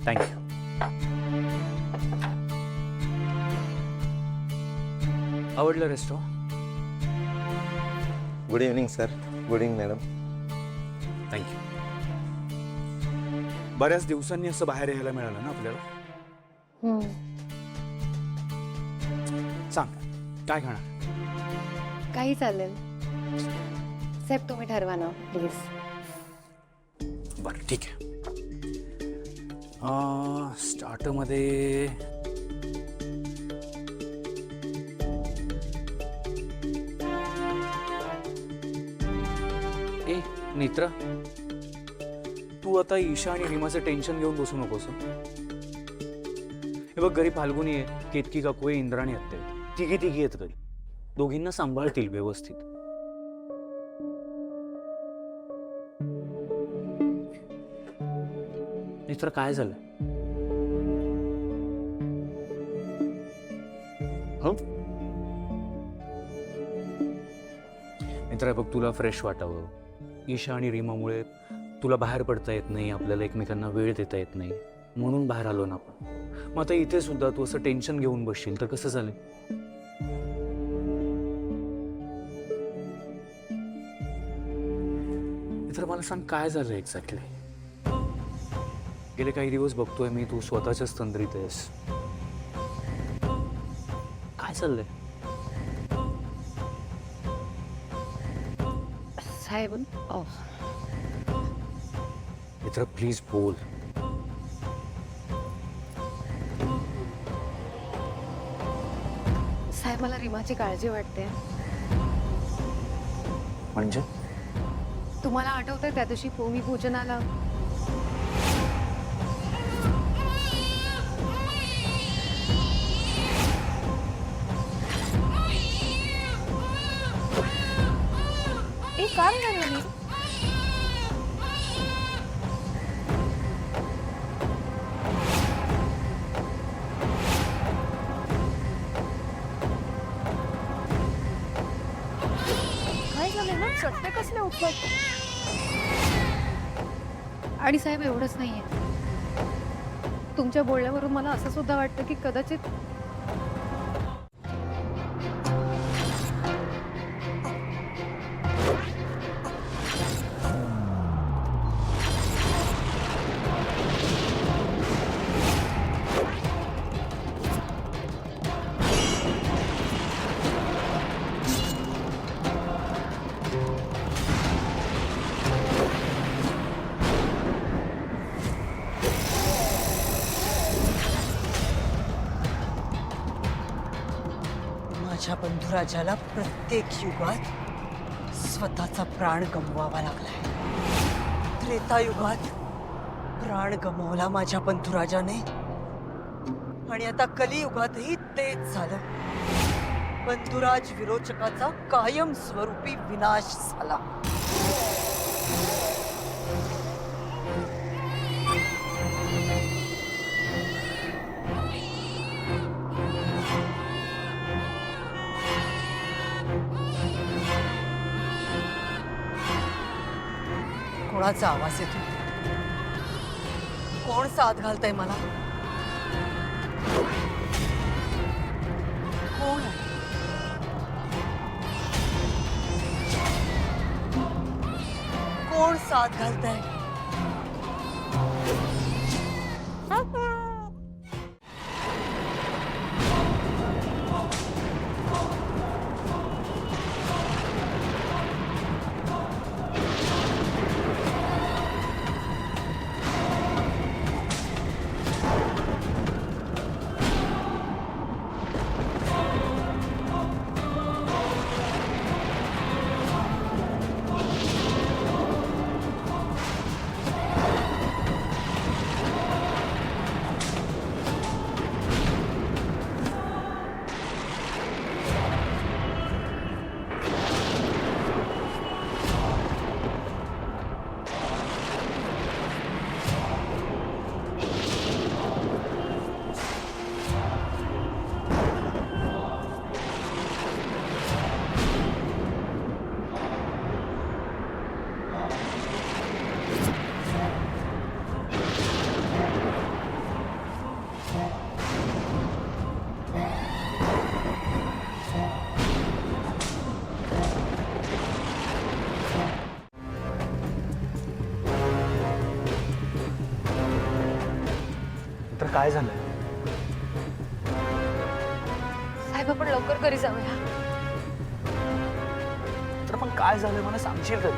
Thank you. आवडलं restaurant? Good evening sir. Good evening madam. Thank you. बऱ्याच दिवसांनी असं बाहेर यायला मिळालं ना आपल्याला. सांग काय खाणार? काही चालेल. साहेब तुम्ही ठरवा ना प्लीज. बरं ठीक आहे. स्टार्टरमध्ये ए नेत्रा, तू आता ईशा आणि रीमाचं टेन्शन घेऊन बसू नकोस. हे बघ, घरी फाल्गुनी आहे, केतकी काकू आहे, इंद्राणी आत्या आहे. तिघी आहेत घरी. दोघींना सांभाळतील व्यवस्थित. नेत्रा काय झालं? हो मित्र, बघ तुला फ्रेश वाटावं. ईशा आणि रीमामुळे तुला बाहेर पडता येत नाही, आपल्याला एकमेकांना वेळ देता येत नाही, म्हणून बाहेर आलो ना आपण. मग आता इथे सुद्धा तू असं टेन्शन घेऊन बसशील तर कसं चालेल? मित्र मला सांग काय झालं एक्झॅक्टली? गेले काही दिवस बघतोय मी तू स्वतःच्याच तंद्रीत आहेस. काय चाललंय? साहेब मित्र प्लीज बोल. साहेब मला रीमाची काळजी वाटते. म्हणजे तुम्हाला आठवतंय त्या दिवशी भूमिपूजनाला काय झालं? मी काय झालं ना? चट्टे कसले उठतात? आणि साहेब एवढंच नाहीये, तुमच्या बोलण्यावरून मला असं सुद्धा वाटतं की कदाचित माझ्या बंधुराजाला प्रत्येक युगात स्वतःचा प्राण गमवावा लागलाय. त्रेतायुगात प्राण गमावला माझ्या बंधुराजाने आणि आता कलियुगातही तेच झालं. बंधुराज विरोचकाचा कायम स्वरूपी विनाश झाला. कोणाचा आवाज येतो? कोण साथ घालतंय मला? कोण आहे? कोण साथ घालतंय? काय झालं? साहेब आपण लवकर घरी जाऊया. तर पण काय झालं मला सांगशील का?